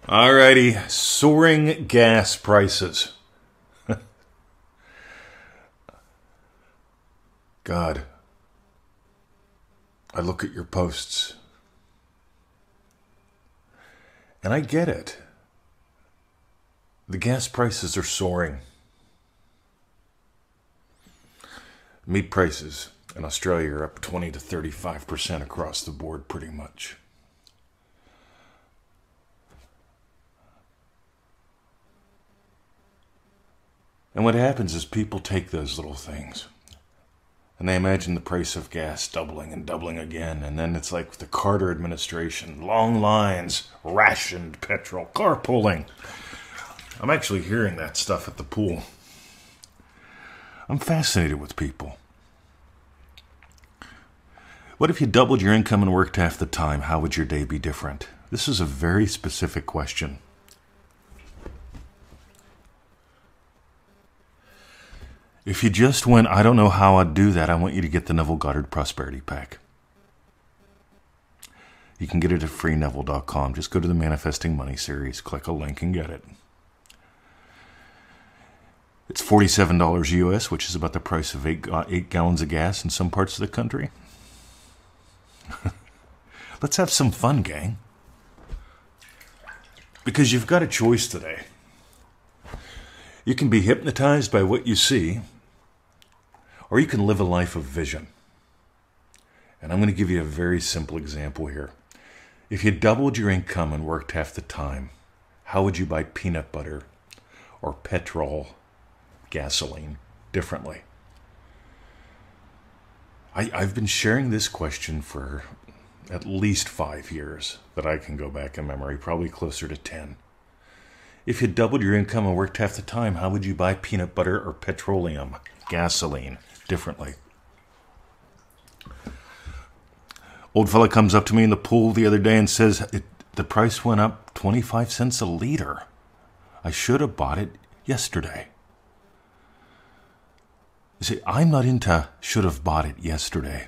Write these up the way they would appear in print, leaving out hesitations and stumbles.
Alrighty, soaring gas prices. God, I look at your posts, and I get it. The gas prices are soaring. Meat prices in Australia are up 20 to 35% across the board, pretty much. And what happens is people take those little things and they imagine the price of gas doubling and doubling again. And then it's like the Carter administration, long lines, rationed petrol, carpooling. I'm actually hearing that stuff at the pool. I'm fascinated with people. What if you doubled your income and worked half the time? How would your day be different? This is a very specific question. If you just went, I don't know how I'd do that, I want you to get the Neville Goddard Prosperity Pack. You can get it at freeneville.com. Just go to the Manifesting Money series, click a link and get it. It's $47 US, which is about the price of 8 gallons of gas in some parts of the country. Let's have some fun, gang. Because you've got a choice today. You can be hypnotized by what you see, or you can live a life of vision. And I'm going to give you a very simple example here. If you doubled your income and worked half the time, how would you buy peanut butter or petrol, gasoline differently? I've been sharing this question for at least 5 years that I can go back in memory, probably closer to 10. If you doubled your income and worked half the time, how would you buy peanut butter or petroleum, gasoline differently? Old fella comes up to me in the pool the other day and says, the price went up 25 cents a liter. I should have bought it yesterday. You see, I'm not into should have bought it yesterday.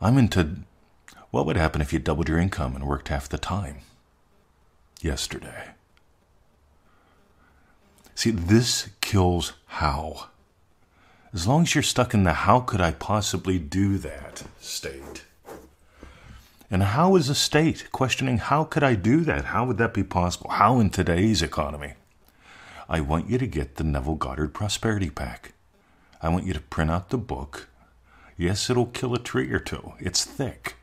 I'm into what would happen if you doubled your income and worked half the time yesterday. See, this kills how. As long as you're stuck in the how could I possibly do that state. And how is a state? Questioning how could I do that? How would that be possible? How in today's economy? I want you to get the Neville Goddard Prosperity Pack. I want you to print out the book. Yes, it'll kill a tree or two. It's thick.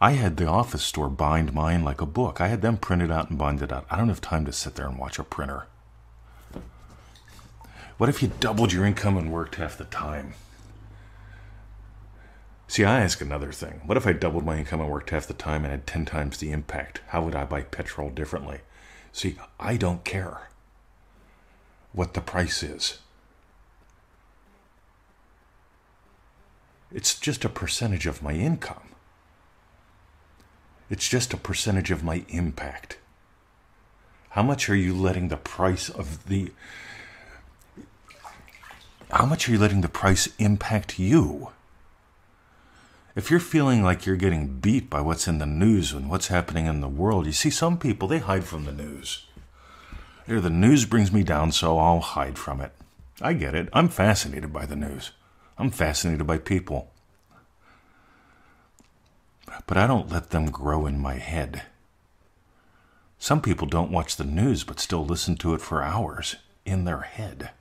I had the office store bind mine like a book. I had them print it out and bind it out. I don't have time to sit there and watch a printer. What if you doubled your income and worked half the time? See, I ask another thing. What if I doubled my income and worked half the time and had 10 times the impact? How would I buy petrol differently? See, I don't care what the price is. It's just a percentage of my income. It's just a percentage of my impact. How much are you letting the price impact you? If you're feeling like you're getting beat by what's in the news and what's happening in the world, you see some people, they hide from the news. The news brings me down, so I'll hide from it. I get it. I'm fascinated by the news. I'm fascinated by people. But I don't let them grow in my head. Some people don't watch the news but still listen to it for hours in their head.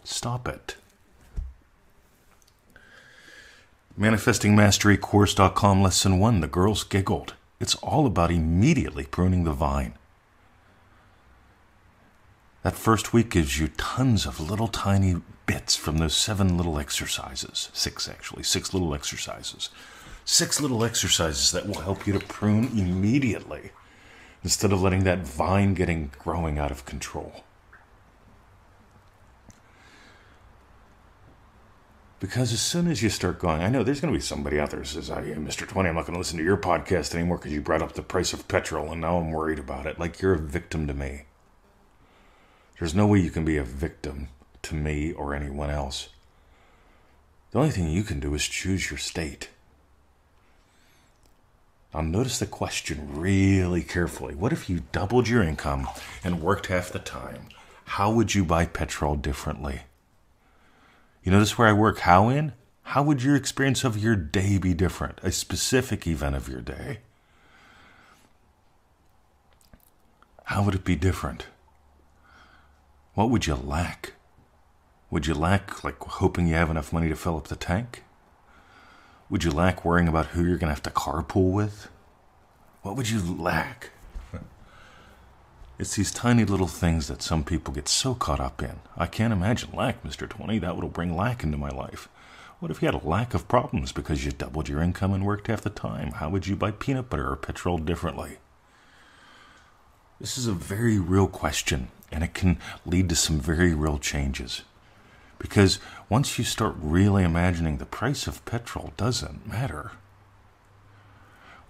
Stop it. ManifestingMasteryCourse.com Lesson 1. The girls giggled. It's all about immediately pruning the vine. That first week gives you tons of little tiny bits from those 7 little exercises. 6 little exercises. 6 little exercises that will help you to prune immediately instead of letting that vine growing out of control. Because as soon as you start going, I know there's going to be somebody out there who says, Mr. 20, I'm not going to listen to your podcast anymore because you brought up the price of petrol and now I'm worried about it. Like you're a victim to me. There's no way you can be a victim to me or anyone else. The only thing you can do is choose your state. Now notice the question really carefully. What if you doubled your income and worked half the time? How would you buy petrol differently? You notice where I work how in? How would your experience of your day be different? A specific event of your day. How would it be different? What would you lack? Would you lack like hoping you have enough money to fill up the tank? Would you lack worrying about who you're going to have to carpool with? What would you lack? It's these tiny little things that some people get so caught up in. I can't imagine lack, Mr. 20. That would bring lack into my life. What if you had a lack of problems because you doubled your income and worked half the time? How would you buy peanut butter or petrol differently? This is a very real question, and it can lead to some very real changes. Because once you start really imagining the price of petrol doesn't matter,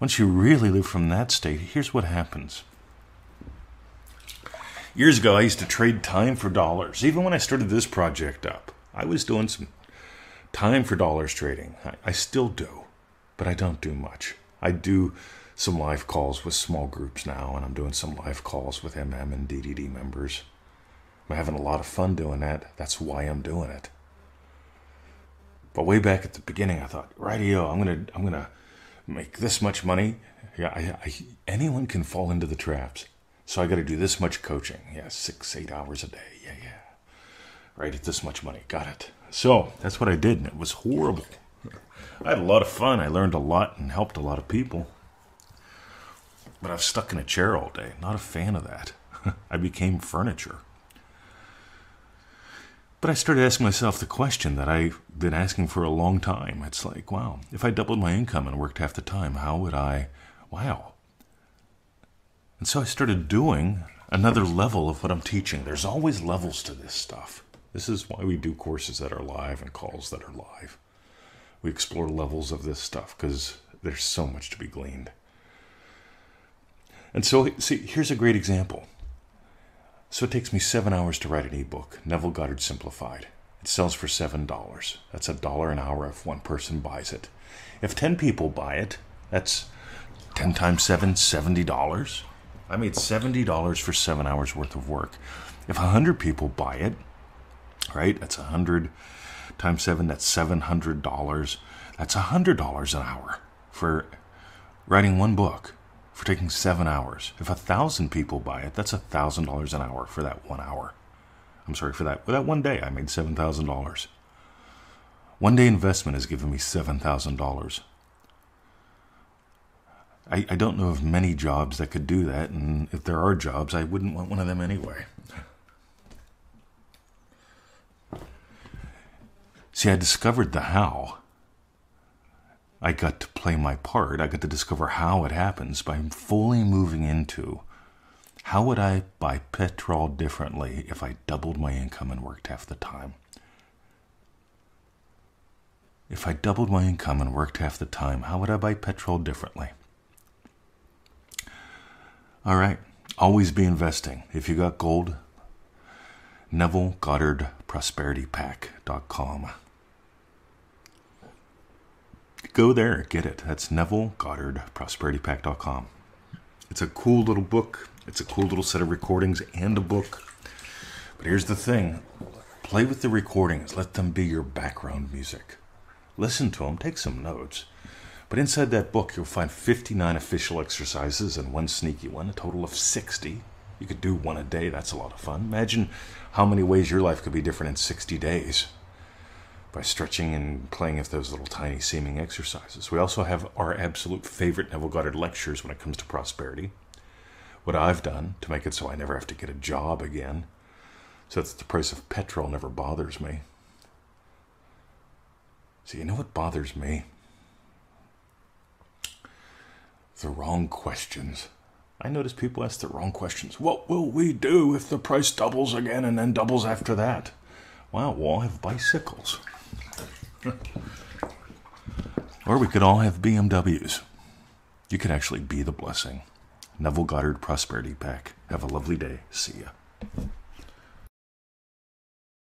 once you really live from that state, here's what happens. Years ago, I used to trade time for dollars. Even when I started this project up, I was doing some time for dollars trading. I still do, but I don't do much. I do some live calls with small groups now, and I'm doing some live calls with MM and DDD members. I'm having a lot of fun doing that. That's why I'm doing it. But way back at the beginning, I thought, rightio, I'm gonna make this much money. Yeah, anyone can fall into the traps. So I got to do this much coaching. Yeah, 6-8 hours a day. Yeah. Right at this much money. Got it. So that's what I did, and it was horrible. I had a lot of fun. I learned a lot and helped a lot of people. But I was stuck in a chair all day. Not a fan of that. I became furniture. But I started asking myself the question that I've been asking for a long time. It's like, wow, if I doubled my income and worked half the time, how would I... Wow. And so I started doing another level of what I'm teaching. There's always levels to this stuff. This is why we do courses that are live and calls that are live. We explore levels of this stuff because there's so much to be gleaned. And so, see, here's a great example. So it takes me 7 hours to write an ebook, Neville Goddard Simplified. It sells for $7. That's $1 an hour if one person buys it. If 10 people buy it, that's 10 times 7, $70. I made $70 for 7 hours worth of work. If 100 people buy it, right, that's 100 times 7, that's $700. That's $100 an hour for writing one book, for taking 7 hours. If 1,000 people buy it, that's $1,000 an hour for that 1 hour. I'm sorry, for that one day, I made $7,000. One day investment has given me $7,000. I don't know of many jobs that could do that, and if there are jobs, I wouldn't want one of them anyway. See, I discovered the how. I got to play my part. I got to discover how it happens by fully moving into how would I buy petrol differently if I doubled my income and worked half the time? If I doubled my income and worked half the time, how would I buy petrol differently? All right, always be investing. If you got gold, Neville Goddard ProsperityPack.com. Go there, get it. That's Neville Goddard ProsperityPack.com. It's a cool little book. It's a cool little set of recordings and a book. But here's the thing. Play with the recordings. Let them be your background music. Listen to them. Take some notes. But inside that book, you'll find 59 official exercises and one sneaky one, a total of 60. You could do one a day. That's a lot of fun. Imagine how many ways your life could be different in 60 days by stretching and playing with those little tiny seeming exercises. We also have our absolute favorite Neville Goddard lectures when it comes to prosperity. What I've done to make it so I never have to get a job again, so that the price of petrol never bothers me. See, you know what bothers me? The wrong questions. I notice people ask the wrong questions. What will we do if the price doubles again and then doubles after that? Wow, we'll all have bicycles. Or we could all have BMWs. You could actually be the blessing. Neville Goddard Prosperity Pack. Have a lovely day. See ya.